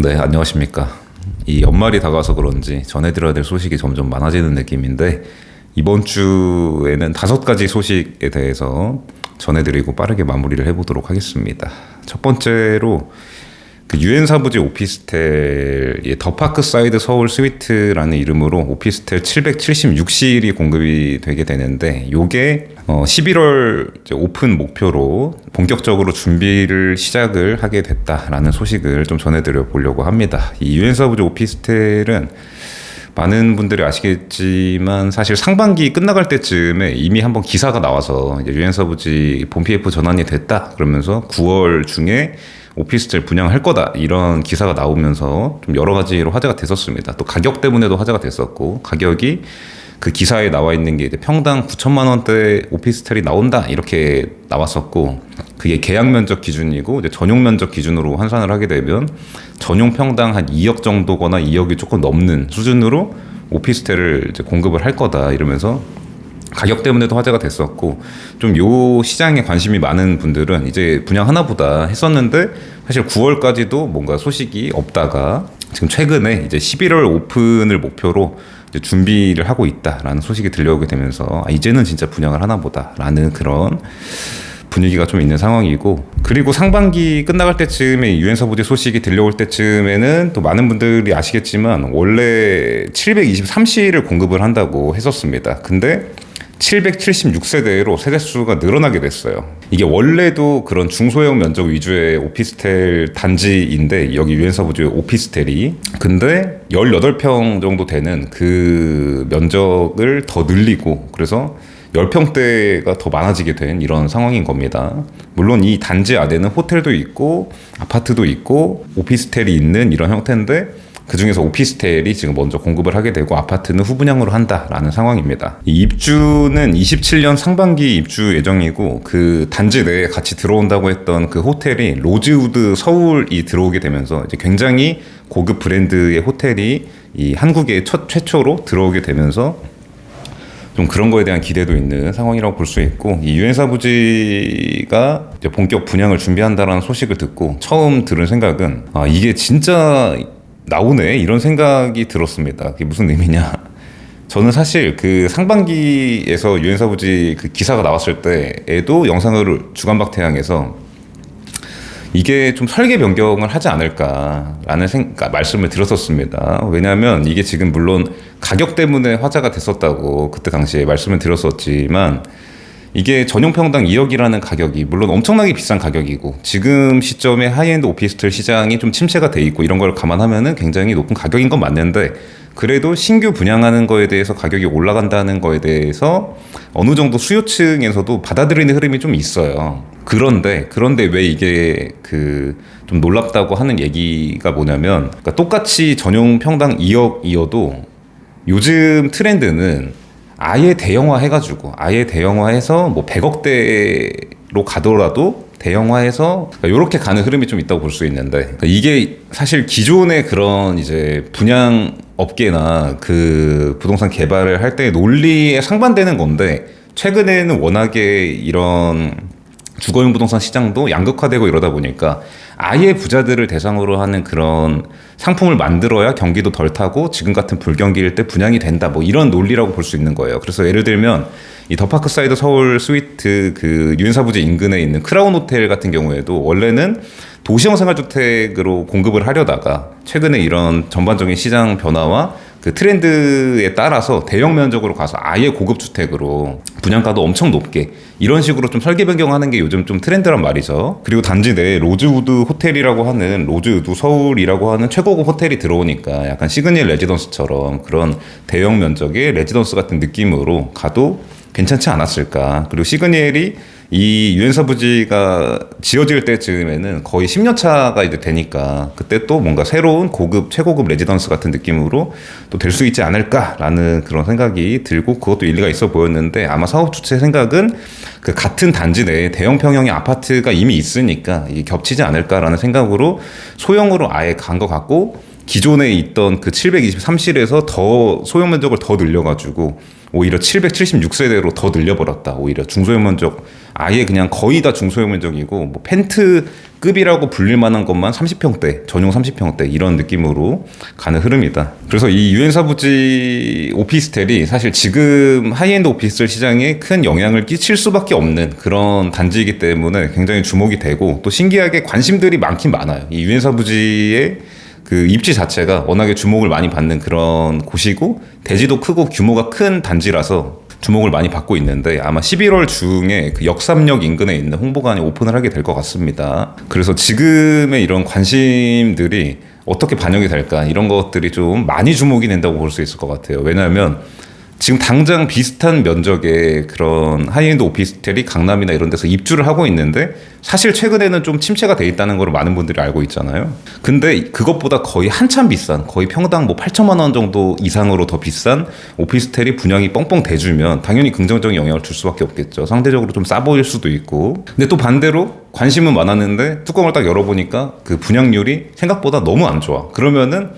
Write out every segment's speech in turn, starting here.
네, 안녕하십니까. 이 연말이 다가와서 그런지 전해드려야 될 소식이 점점 많아지는 느낌인데, 이번 주에는 5가지 소식에 대해서 전해드리고 빠르게 마무리를 해보도록 하겠습니다. 첫 번째로 그 유엔사부지 오피스텔의 더파크사이드 서울 스위트라는 이름으로 오피스텔 776실이 공급이 되게 되는데, 요게 11월 오픈 목표로 본격적으로 준비를 시작을 하게 됐다라는 소식을 좀 전해드려 보려고 합니다. 이 유엔사부지 오피스텔은 많은 분들이 아시겠지만 사실 상반기 끝나갈 때쯤에 이미 한번 기사가 나와서 이제 유엔사부지 본 PF 전환이 됐다 그러면서 9월 중에 오피스텔 분양할 거다 이런 기사가 나오면서 좀 여러 가지로 화제가 됐었습니다. 또 가격 때문에도 화제가 됐었고, 가격이 그 기사에 나와 있는 게 이제 평당 9천만 원대 오피스텔이 나온다 이렇게 나왔었고, 그게 계약 면적 기준이고 이제 전용 면적 기준으로 환산을 하게 되면 전용 평당 한 2억 정도거나 2억이 조금 넘는 수준으로 오피스텔을 이제 공급을 할 거다 이러면서 가격 때문에도 화제가 됐었고, 좀 요 시장에 관심이 많은 분들은 이제 분양하나 보다 했었는데, 사실 9월까지도 뭔가 소식이 없다가 지금 최근에 이제 11월 오픈을 목표로 이제 준비를 하고 있다라는 소식이 들려오게 되면서 이제는 진짜 분양을 하나 보다라는 그런 분위기가 좀 있는 상황이고, 그리고 상반기 끝나갈 때쯤에 유엔사부지 소식이 들려올 때쯤에는 또 많은 분들이 아시겠지만 원래 723실을 공급을 한다고 했었습니다. 근데 776세대로 세대수가 늘어나게 됐어요. 이게 원래도 그런 중소형 면적 위주의 오피스텔 단지인데, 여기 유엔사부지 오피스텔이 근데 18평 정도 되는 그 면적을 더 늘리고, 그래서 10평대가 더 많아지게 된 이런 상황인 겁니다. 물론 이 단지 안에는 호텔도 있고 아파트도 있고 오피스텔이 있는 이런 형태인데, 그 중에서 오피스텔이 지금 먼저 공급을 하게 되고 아파트는 후분양으로 한다라는 상황입니다. 이 입주는 27년 상반기 입주 예정이고, 그 단지 내에 같이 들어온다고 했던 그 호텔이 로즈우드 서울이 들어오게 되면서 이제 굉장히 고급 브랜드의 호텔이 이 한국에 최초로 들어오게 되면서 좀 그런 거에 대한 기대도 있는 상황이라고 볼 수 있고, 이 유엔사부지가 이제 본격 분양을 준비한다라는 소식을 듣고 처음 들은 생각은 이게 진짜 나오네 이런 생각이 들었습니다. 그게 무슨 의미냐? 저는 사실 그 상반기에서 유엔사부지 그 기사가 나왔을 때에도 영상을 주간박태양에서 이게 좀 설계 변경을 하지 않을까라는 말씀을 드렸었습니다. 왜냐하면 이게 지금 물론 가격 때문에 화제가 됐었다고 그때 당시에 말씀을 드렸었지만, 이게 전용 평당 2억이라는 가격이 물론 엄청나게 비싼 가격이고, 지금 시점에 하이엔드 오피스텔 시장이 좀 침체가 돼 있고 이런 걸 감안하면은 굉장히 높은 가격인 건 맞는데, 그래도 신규 분양하는 거에 대해서 가격이 올라간다는 거에 대해서 어느 정도 수요층에서도 받아들이는 흐름이 좀 있어요. 그런데 왜 이게 좀 놀랍다고 하는 얘기가 뭐냐면, 그러니까 똑같이 전용 평당 2억이어도 요즘 트렌드는 아예 대형화해서 뭐 100억대로 가더라도 대형화해서 이렇게 가는 흐름이 좀 있다고 볼 수 있는데, 그러니까 이게 사실 기존의 그런 이제 분양 업계나 그 부동산 개발을 할 때 논리에 상반되는 건데, 최근에는 워낙에 이런 주거용 부동산 시장도 양극화되고 이러다 보니까 아예 부자들을 대상으로 하는 그런 상품을 만들어야 경기도 덜 타고 지금 같은 불경기일 때 분양이 된다, 뭐 이런 논리라고 볼 수 있는 거예요. 그래서 예를 들면 이 더파크사이드 서울 스위트 그 유엔사부지 인근에 있는 크라운 호텔 같은 경우에도 원래는 도시형 생활주택으로 공급을 하려다가 최근에 이런 전반적인 시장 변화와 그 트렌드에 따라서 대형 면적으로 가서 아예 고급 주택으로 분양가도 엄청 높게 이런 식으로 좀 설계 변경하는 게 요즘 좀 트렌드란 말이죠. 그리고 단지 내에 로즈우드 호텔이라고 하는, 로즈우드 서울이라고 하는 최고급 호텔이 들어오니까 약간 시그니엘 레지던스처럼 그런 대형 면적의 레지던스 같은 느낌으로 가도 괜찮지 않았을까. 그리고 시그니엘이 이 유엔사부지가 지어질 때쯤에는 거의 10년 차가 이제 되니까 그때 또 뭔가 새로운 고급, 최고급 레지던스 같은 느낌으로 또 될 수 있지 않을까라는 그런 생각이 들고, 그것도 일리가 있어 보였는데, 아마 사업 주체 생각은 그 같은 단지 내에 대형 평형의 아파트가 이미 있으니까 이게 겹치지 않을까라는 생각으로 소형으로 아예 간 것 같고, 기존에 있던 그 723실에서 더 소형 면적을 더 늘려가지고 오히려 776세대로 더 늘려버렸다. 오히려 중소형 면적 아예 그냥 거의 다 중소형 면적이고 뭐 펜트급이라고 불릴 만한 것만 30평대, 전용 30평대 이런 느낌으로 가는 흐름이다. 그래서 이 유엔사 부지 오피스텔이 사실 지금 하이엔드 오피스텔 시장에 큰 영향을 끼칠 수밖에 없는 그런 단지이기 때문에 굉장히 주목이 되고 또 신기하게 관심들이 많긴 많아요. 이 유엔사 부지의 그 입지 자체가 워낙에 주목을 많이 받는 그런 곳이고 대지도 크고 규모가 큰 단지라서 주목을 많이 받고 있는데 아마 11월 중에 그 역삼역 인근에 있는 홍보관이 오픈을 하게 될 것 같습니다. 그래서 지금의 이런 관심들이 어떻게 반영이 될까 이런 것들이 좀 많이 주목이 된다고 볼 수 있을 것 같아요. 왜냐하면 지금 당장 비슷한 면적의 그런 하이엔드 오피스텔이 강남이나 이런 데서 입주를 하고 있는데 사실 최근에는 좀 침체가 돼 있다는 걸 많은 분들이 알고 있잖아요. 근데 그것보다 거의 한참 비싼 거의 평당 뭐 8천만 원 정도 이상으로 더 비싼 오피스텔이 분양이 뻥뻥 대주면 당연히 긍정적인 영향을 줄 수밖에 없겠죠. 상대적으로 좀 싸 보일 수도 있고. 근데 또 반대로 관심은 많았는데 뚜껑을 딱 열어보니까 그 분양률이 생각보다 너무 안 좋아. 그러면은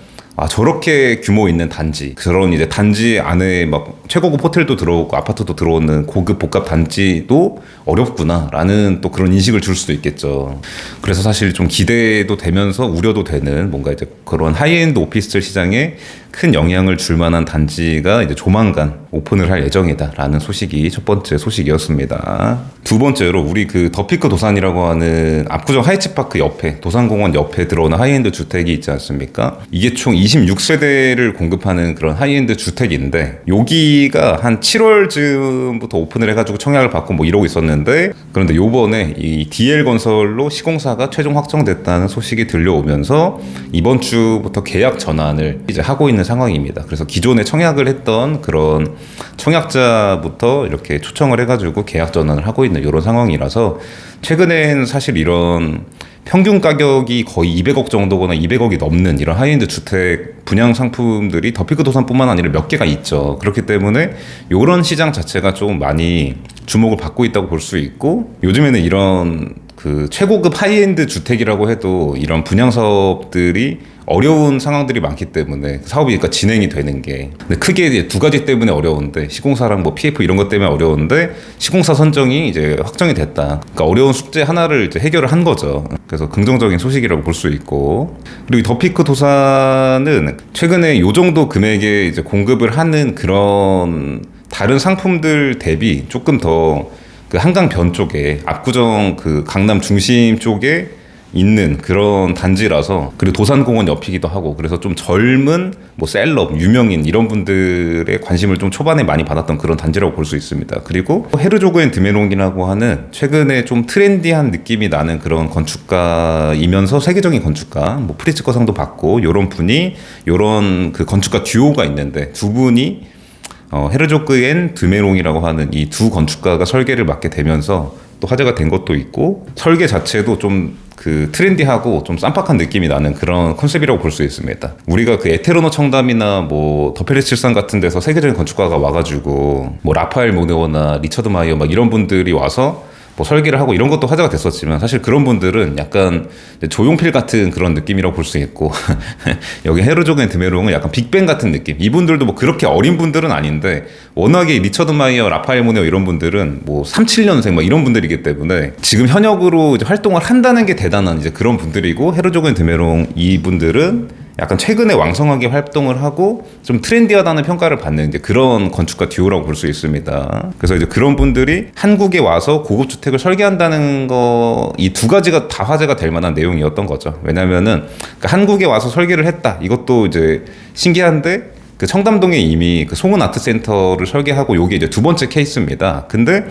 저렇게 규모 있는 단지, 그런 이제 단지 안에 막 최고급 호텔도 들어오고 아파트도 들어오는 고급 복합 단지도 어렵구나라는 또 그런 인식을 줄 수도 있겠죠. 그래서 사실 좀 기대도 되면서 우려도 되는 뭔가 이제 그런 하이엔드 오피스텔 시장에 큰 영향을 줄 만한 단지가 이제 조만간 오픈을 할 예정이다라는 소식이 첫 번째 소식이었습니다. 두 번째로 우리 그 더피크 도산이라고 하는 압구정 하이츠파크 옆에 도산공원 옆에 들어오는 하이엔드 주택이 있지 않습니까? 이게 총 26세대를 공급하는 그런 하이엔드 주택인데 여기가 한 7월쯤부터 오픈을 해가지고 청약을 받고 뭐 이러고 있었는데 그런데 요번에 이 DL건설로 시공사가 최종 확정됐다는 소식이 들려오면서 이번 주부터 계약 전환을 이제 하고 있는 상황입니다. 그래서 기존에 청약을 했던 그런 청약자부터 이렇게 초청을 해가지고 계약 전환을 하고 있는 이런 상황이라서 최근엔 사실 이런 평균 가격이 거의 200억 정도거나 200억이 넘는 이런 하이엔드 주택 분양 상품들이 더피크 도산뿐만 아니라 몇 개가 있죠. 그렇기 때문에 이런 시장 자체가 좀 많이 주목을 받고 있다고 볼 수 있고 요즘에는 이런 그 최고급 하이엔드 주택이라고 해도 이런 분양 사업들이 어려운 상황들이 많기 때문에 사업이 그러니까 진행이 되는 게 근데 크게 이제 두 가지 때문에 어려운데 시공사랑 뭐 PF 이런 것 때문에 어려운데 시공사 선정이 이제 확정이 됐다. 그러니까 어려운 숙제 하나를 이제 해결을 한 거죠. 그래서 긍정적인 소식이라고 볼 수 있고 그리고 이 더피크 도산은 최근에 요 정도 금액에 이제 공급을 하는 그런 다른 상품들 대비 조금 더 그 한강변 쪽에 압구정 그 강남 중심 쪽에 있는 그런 단지라서 그리고 도산공원 옆이기도 하고 그래서 좀 젊은 뭐 셀럽, 유명인 이런 분들의 관심을 좀 초반에 많이 받았던 그런 단지라고 볼 수 있습니다. 그리고 헤르조그 앤 드메롱이라고 하는 최근에 좀 트렌디한 느낌이 나는 그런 건축가이면서 세계적인 건축가 뭐 프리츠커상도 받고 요런 분이 요런 그 건축가 듀오가 있는데 두 분이 헤르조그 앤 드메롱이라고 하는 이 두 건축가가 설계를 맡게 되면서 또 화제가 된 것도 있고 설계 자체도 좀 그 트렌디하고 좀 쌈박한 느낌이 나는 그런 컨셉이라고 볼 수 있습니다. 우리가 그 에테르노 청담이나 뭐 더 페리스 칠산 같은 데서 세계적인 건축가가 와가지고 뭐 라파엘 모네오나 리처드 마이어 막 이런 분들이 와서 뭐 설계를 하고 이런 것도 화제가 됐었지만 사실 그런 분들은 약간 조용필 같은 그런 느낌이라고 볼 수 있고 여기 헤르조그 앤 드메롱은 약간 빅뱅 같은 느낌. 이분들도 뭐 그렇게 어린 분들은 아닌데 워낙에 리처드 마이어, 라파엘 모네오 이런 분들은 뭐 37년생 막 이런 분들이기 때문에 지금 현역으로 이제 활동을 한다는 게 대단한 이제 그런 분들이고 헤르조그 앤 드메롱 이분들은 약간 최근에 왕성하게 활동을 하고 좀 트렌디하다는 평가를 받는 이제 그런 건축가 듀오라고 볼 수 있습니다. 그래서 이제 그런 분들이 한국에 와서 고급 주택을 설계한다는 거 이 두 가지가 다 화제가 될 만한 내용이었던 거죠. 왜냐면은 그러니까 한국에 와서 설계를 했다. 이것도 이제 신기한데 그 청담동에 이미 그 송은 아트센터를 설계하고 요게 이제 두 번째 케이스입니다. 근데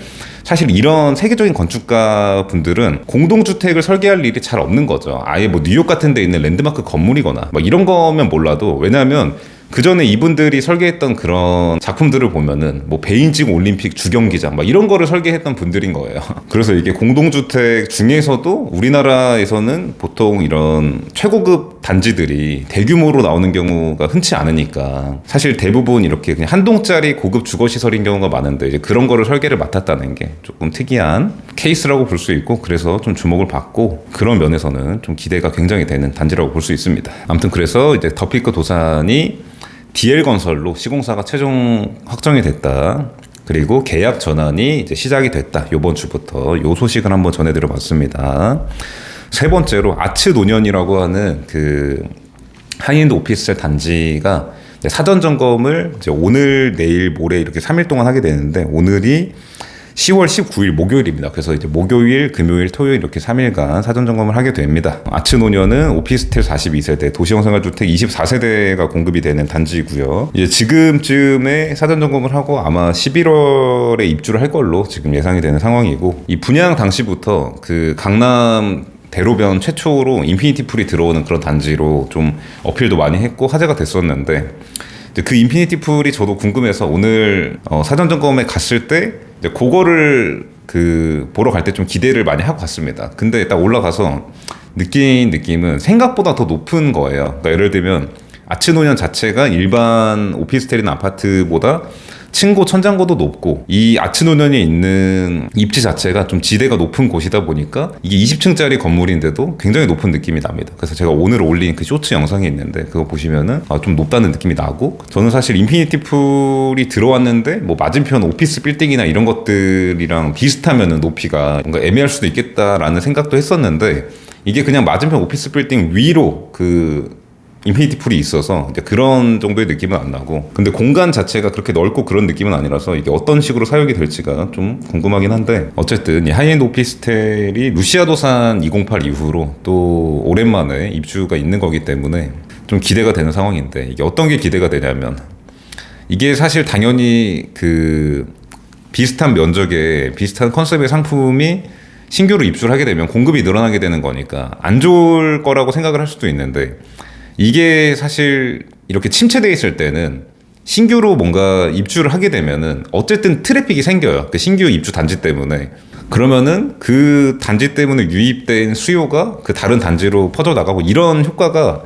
사실 이런 세계적인 건축가 분들은 공동주택을 설계할 일이 잘 없는 거죠. 아예 뭐 뉴욕 같은 데 있는 랜드마크 건물이거나 막 이런 거면 몰라도 왜냐하면 그 전에 이분들이 설계했던 그런 작품들을 보면은 뭐 베이징 올림픽 주경기장 막 이런 거를 설계했던 분들인 거예요. 그래서 이게 공동주택 중에서도 우리나라에서는 보통 이런 최고급 단지들이 대규모로 나오는 경우가 흔치 않으니까 사실 대부분 이렇게 그냥 한 동짜리 고급 주거시설인 경우가 많은데 이제 그런 거를 설계를 맡았다는 게 조금 특이한 케이스라고 볼 수 있고 그래서 좀 주목을 받고 그런 면에서는 좀 기대가 굉장히 되는 단지라고 볼 수 있습니다. 아무튼 그래서 이제 더피크 도산이 DL건설로 시공사가 최종 확정이 됐다. 그리고 계약 전환이 이제 시작이 됐다. 이번 주부터 요 소식을 한번 전해드려봤습니다. 세 번째로 아츠노년이라고 하는 그 하이엔드 오피스텔 단지가 사전 점검을 이제 오늘, 내일, 모레 이렇게 3일 동안 하게 되는데 오늘이 10월 19일 목요일입니다. 그래서 이제 목요일, 금요일, 토요일 이렇게 3일간 사전 점검을 하게 됩니다. 아츠노년은 오피스텔 42세대, 도시형생활주택 24세대가 공급이 되는 단지이고요. 이제 지금쯤에 사전 점검을 하고 아마 11월에 입주를 할 걸로 지금 예상이 되는 상황이고, 이 분양 당시부터 그 강남 대로변 최초로 인피니티 풀이 들어오는 그런 단지로 좀 어필도 많이 했고 화제가 됐었는데, 그 인피니티 풀이 저도 궁금해서 오늘 사전 점검에 갔을 때 이제 그거를 그 보러 갈 때 좀 기대를 많이 하고 갔습니다. 근데 딱 올라가서 느낀 느낌은 생각보다 더 높은 거예요. 그러니까 예를 들면 아츠노년 자체가 일반 오피스텔이나 아파트보다 층고 천장고도 높고, 이 아츠노년이 있는 입지 자체가 좀 지대가 높은 곳이다 보니까 이게 20층짜리 건물인데도 굉장히 높은 느낌이 납니다. 그래서 제가 오늘 올린 그 쇼츠 영상이 있는데 그거 보시면은 좀 높다는 느낌이 나고, 저는 사실 인피니티 풀이 들어왔는데 뭐 맞은편 오피스 빌딩이나 이런 것들이랑 비슷하면은 높이가 뭔가 애매할 수도 있겠다라는 생각도 했었는데, 이게 그냥 맞은편 오피스 빌딩 위로 그 인피니티 풀이 있어서 이제 그런 정도의 느낌은 안 나고, 근데 공간 자체가 그렇게 넓고 그런 느낌은 아니라서 이게 어떤 식으로 사용이 될지가 좀 궁금하긴 한데, 어쨌든 이 하이엔드 오피스텔이 루시아도산 208 이후로 또 오랜만에 입주가 있는 거기 때문에 좀 기대가 되는 상황인데, 이게 어떤 게 기대가 되냐면, 이게 사실 당연히 그 비슷한 면적의 비슷한 컨셉의 상품이 신규로 입주를 하게 되면 공급이 늘어나게 되는 거니까 안 좋을 거라고 생각을 할 수도 있는데, 이게 사실 이렇게 침체되어 있을 때는 신규로 뭔가 입주를 하게 되면은 어쨌든 트래픽이 생겨요. 그 신규 입주 단지 때문에. 그러면은 그 단지 때문에 유입된 수요가 그 다른 단지로 퍼져나가고 이런 효과가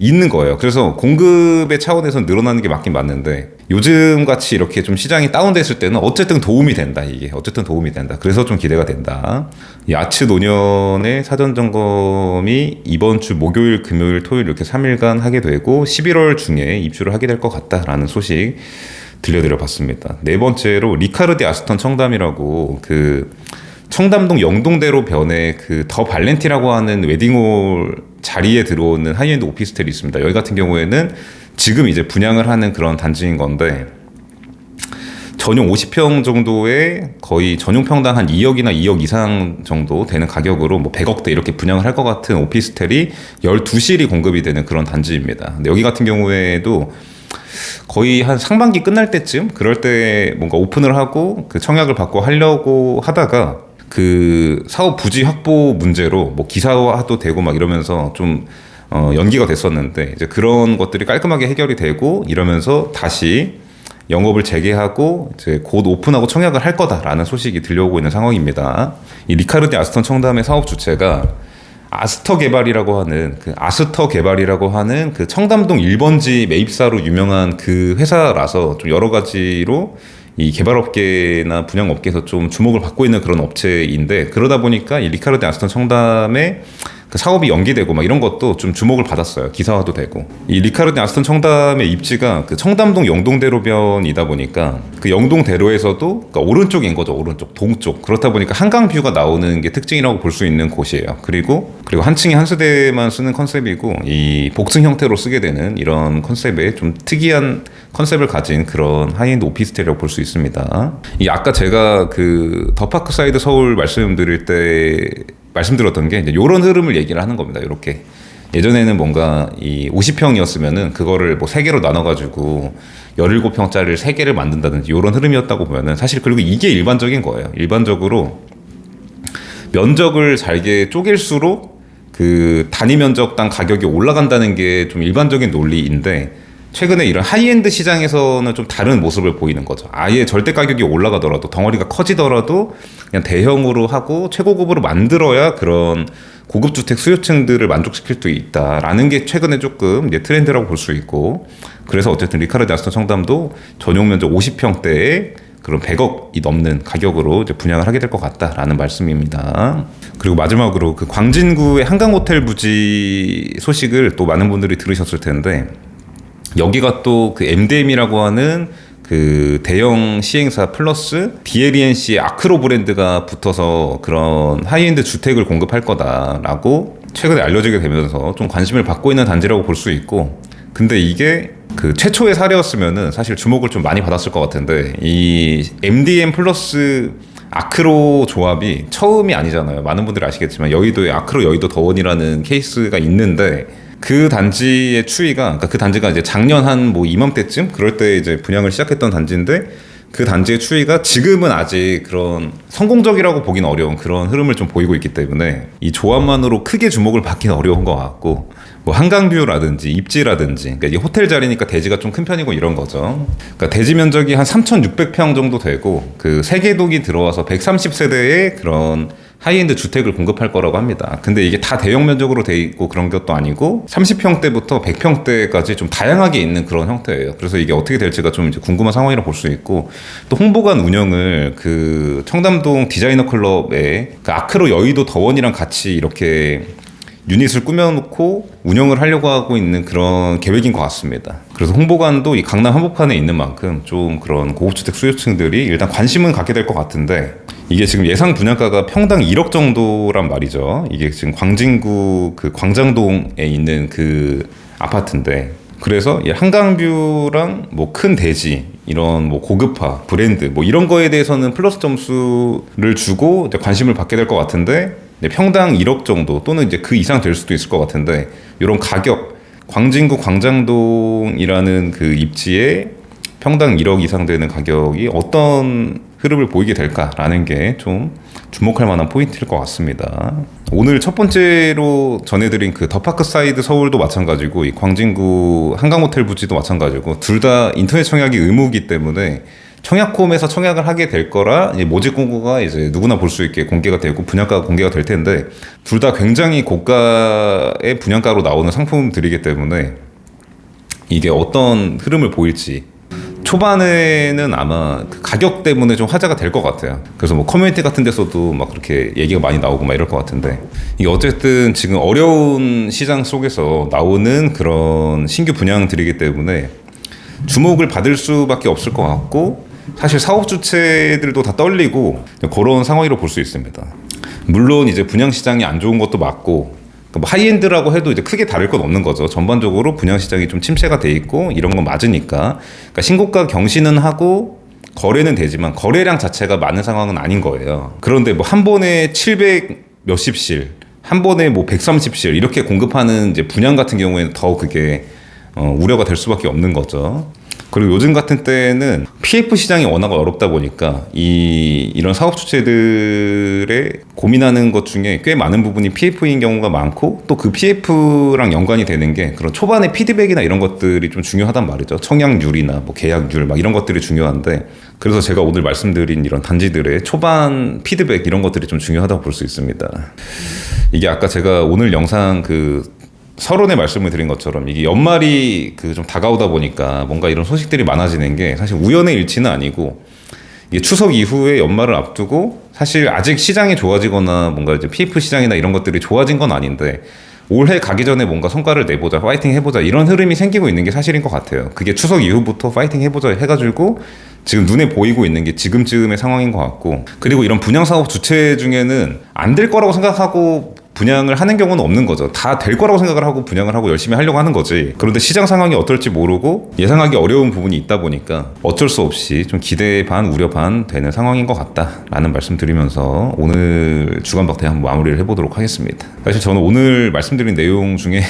있는 거예요. 그래서 공급의 차원에서 늘어나는 게 맞긴 맞는데, 요즘 같이 이렇게 좀 시장이 다운됐을 때는 어쨌든 도움이 된다. 이게 어쨌든 도움이 된다. 그래서 좀 기대가 된다. 이 아츠노년의 사전 점검이 이번 주 목요일, 금요일, 토요일 이렇게 3일간 하게 되고 11월 중에 입주를 하게 될 것 같다라는 소식 들려드려 봤습니다. 네 번째로 리카르디 아스턴 청담이라고 그 청담동 영동대로 변에 그 더 발렌티라고 하는 웨딩홀 자리에 들어오는 하이엔드 오피스텔이 있습니다. 여기 같은 경우에는 지금 이제 분양을 하는 그런 단지인 건데, 전용 50평 정도의 거의 전용 평당 한 2억이나 2억 이상 정도 되는 가격으로 뭐 100억대 이렇게 분양을 할 것 같은 오피스텔이 12실이 공급이 되는 그런 단지입니다. 근데 여기 같은 경우에도 거의 한 상반기 끝날 때쯤 그럴 때 뭔가 오픈을 하고 그 청약을 받고 하려고 하다가 그 사업 부지 확보 문제로 뭐 기사화도 되고 막 이러면서 좀 연기가 됐었는데, 이제 그런 것들이 깔끔하게 해결이 되고 이러면서 다시 영업을 재개하고 이제 곧 오픈하고 청약을 할 거다라는 소식이 들려오고 있는 상황입니다. 이 리카르디 아스턴 청담의 사업 주체가 아스터 개발이라고 하는 그 청담동 1번지 매입사로 유명한 그 회사라서 좀 여러 가지로 이 개발업계나 분양업계에서 좀 주목을 받고 있는 그런 업체인데, 그러다 보니까 이 리카르디 아스턴 청담의 그 사업이 연기되고 막 이런 것도 좀 주목을 받았어요. 기사화도 되고. 이 리카르디 아스턴 청담의 입지가 그 청담동 영동대로변이다 보니까 그 영동대로에서도 그러니까 오른쪽인 거죠. 오른쪽, 동쪽. 그렇다 보니까 한강 뷰가 나오는 게 특징이라고 볼 수 있는 곳이에요. 그리고 한 층에 한 세대만 쓰는 컨셉이고, 이 복층 형태로 쓰게 되는 이런 컨셉의 좀 특이한 컨셉을 가진 그런 하이엔드 오피스텔이라고 볼 수 있습니다. 이 아까 제가 그 더 파크사이드 서울 말씀드렸던 게 이제 이런 흐름을 얘기를 하는 겁니다. 이렇게 예전에는 뭔가 이 50평이었으면은 그거를 뭐 3개로 나눠가지고 17평짜리를 3개를 만든다든지 이런 흐름이었다고 보면은, 사실 그리고 이게 일반적인 거예요. 일반적으로 면적을 잘게 쪼갤수록 그 단위 면적당 가격이 올라간다는 게 좀 일반적인 논리인데, 최근에 이런 하이엔드 시장에서는 좀 다른 모습을 보이는 거죠. 아예 절대 가격이 올라가더라도, 덩어리가 커지더라도 그냥 대형으로 하고 최고급으로 만들어야 그런 고급 주택 수요층들을 만족시킬 수 있다라는 게 최근에 조금 이제 트렌드라고 볼 수 있고, 그래서 어쨌든 리카르디 아스턴 청담도 전용 면적 50평대에 그런 100억이 넘는 가격으로 이제 분양을 하게 될 것 같다라는 말씀입니다. 그리고 마지막으로 그 광진구의 한강 호텔 부지 소식을 또 많은 분들이 들으셨을 텐데, 여기가 또 그 MDM이라고 하는 그 대형 시행사 플러스 DLENC의 아크로 브랜드가 붙어서 그런 하이엔드 주택을 공급할 거다라고 최근에 알려지게 되면서 좀 관심을 받고 있는 단지라고 볼 수 있고, 근데 이게 그 최초의 사례였으면은 사실 주목을 좀 많이 받았을 것 같은데, 이 MDM 플러스 아크로 조합이 처음이 아니잖아요. 많은 분들이 아시겠지만 여의도에 아크로 여의도 더원이라는 케이스가 있는데, 그 단지의 추이가, 그러니까 그 단지가 이제 작년 한 뭐 이맘때쯤 그럴 때 이제 분양을 시작했던 단지인데, 그 단지의 추이가 지금은 아직 그런 성공적이라고 보기는 어려운 그런 흐름을 좀 보이고 있기 때문에 이 조합만으로 크게 주목을 받기는 어려운 것 같고, 뭐 한강뷰라든지 입지라든지, 그러니까 이게 호텔 자리니까 대지가 좀 큰 편이고 이런 거죠. 그러니까 대지 면적이 한 3,600평 정도 되고, 그 세개동이 들어와서 130세대의 그런 하이엔드 주택을 공급할 거라고 합니다. 근데 이게 다 대형 면적으로 돼 있고 그런 것도 아니고 30평대부터 100평대까지 좀 다양하게 있는 그런 형태예요. 그래서 이게 어떻게 될지가 좀 이제 궁금한 상황이라 볼 수 있고, 또 홍보관 운영을 그 청담동 디자이너 클럽의 그 아크로 여의도 더원이랑 같이 이렇게 유닛을 꾸며놓고 운영을 하려고 하고 있는 그런 계획인 것 같습니다. 그래서 홍보관도 이 강남 한복판에 있는 만큼 좀 그런 고급주택 수요층들이 일단 관심은 갖게 될 것 같은데, 이게 지금 예상 분양가가 평당 1억 정도란 말이죠. 이게 지금 광진구 그 광장동에 있는 그 아파트인데, 그래서 이 한강뷰랑 뭐 큰 대지, 이런 뭐 고급화, 브랜드 뭐 이런 거에 대해서는 플러스 점수를 주고 이제 관심을 받게 될 것 같은데, 평당 1억 정도 또는 이제 그 이상 될 수도 있을 것 같은데, 이런 가격, 광진구 광장동이라는 그 입지에 평당 1억 이상 되는 가격이 어떤 흐름을 보이게 될까라는 게 좀 주목할 만한 포인트일 것 같습니다. 오늘 첫 번째로 전해드린 그 더파크 사이드 서울도 마찬가지고, 이 광진구 한강호텔 부지도 마찬가지고, 둘 다 인터넷 청약이 의무이기 때문에 청약홈에서 청약을 하게 될 거라 이제 모집 공고가 이제 누구나 볼 수 있게 공개가 되고 분양가가 공개가 될 텐데, 둘 다 굉장히 고가의 분양가로 나오는 상품들이기 때문에 이게 어떤 흐름을 보일지 초반에는 아마 그 가격 때문에 좀 화제가 될 것 같아요. 그래서 뭐 커뮤니티 같은 데서도 막 그렇게 얘기가 많이 나오고 막 이럴 것 같은데, 이게 어쨌든 지금 어려운 시장 속에서 나오는 그런 신규 분양들이기 때문에 주목을 받을 수밖에 없을 것 같고, 사실 사업 주체들도 다 떨리고 그런 상황이라고 볼 수 있습니다. 물론 이제 분양 시장이 안 좋은 것도 맞고, 뭐 하이엔드라고 해도 이제 크게 다를 건 없는 거죠. 전반적으로 분양 시장이 좀 침체가 돼 있고 이런 건 맞으니까. 그러니까 신고가 경신은 하고 거래는 되지만 거래량 자체가 많은 상황은 아닌 거예요. 그런데 뭐 한 번에 700 몇십실, 한 번에 뭐 130실 이렇게 공급하는 이제 분양 같은 경우에는 더 그게 우려가 될 수밖에 없는 거죠. 그리고 요즘 같은 때는 PF 시장이 워낙 어렵다 보니까 이런 사업 주체들의 고민하는 것 중에 꽤 많은 부분이 PF인 경우가 많고, 또 그 PF랑 연관이 되는 게 그런 초반의 피드백이나 이런 것들이 좀 중요하단 말이죠. 청약률이나 뭐 계약률 막 이런 것들이 중요한데, 그래서 제가 오늘 말씀드린 이런 단지들의 초반 피드백 이런 것들이 좀 중요하다고 볼 수 있습니다. 이게 아까 제가 오늘 영상 그 서론에 말씀을 드린 것처럼 이게 연말이 그 좀 다가오다 보니까 뭔가 이런 소식들이 많아지는 게 사실 우연의 일치는 아니고, 이게 추석 이후에 연말을 앞두고 사실 아직 시장이 좋아지거나 뭔가 이제 PF 시장이나 이런 것들이 좋아진 건 아닌데, 올해 가기 전에 뭔가 성과를 내보자, 파이팅 해보자 이런 흐름이 생기고 있는 게 사실인 것 같아요. 그게 추석 이후부터 파이팅 해보자 해가지고 지금 눈에 보이고 있는 게 지금쯤의 상황인 것 같고, 그리고 이런 분양사업 주체 중에는 안 될 거라고 생각하고 분양을 하는 경우는 없는 거죠. 다 될 거라고 생각을 하고 분양을 하고 열심히 하려고 하는 거지. 그런데 시장 상황이 어떨지 모르고 예상하기 어려운 부분이 있다 보니까 어쩔 수 없이 좀 기대 반 우려 반 되는 상황인 것 같다라는 말씀 드리면서 오늘 주간박태 한번 마무리를 해보도록 하겠습니다. 사실 저는 오늘 말씀드린 내용 중에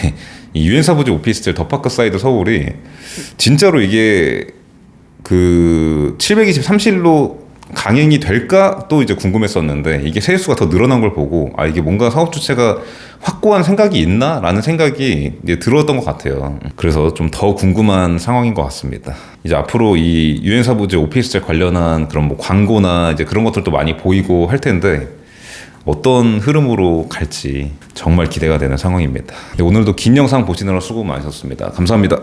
이 유엔사부지 오피스텔 더파크 사이드 서울이 진짜로 이게 그 723실로 강행이 될까 또 이제 궁금했었는데, 이게 세수가 더 늘어난 걸 보고 이게 뭔가 사업 주체가 확고한 생각이 있나? 라는 생각이 이제 들었던 것 같아요. 그래서 좀 더 궁금한 상황인 것 같습니다. 이제 앞으로 이 유엔사부지 오피스텔 관련한 그런 뭐 광고나 이제 그런 것들도 많이 보이고 할 텐데, 어떤 흐름으로 갈지 정말 기대가 되는 상황입니다. 오늘도 긴 영상 보시느라 수고 많으셨습니다. 감사합니다.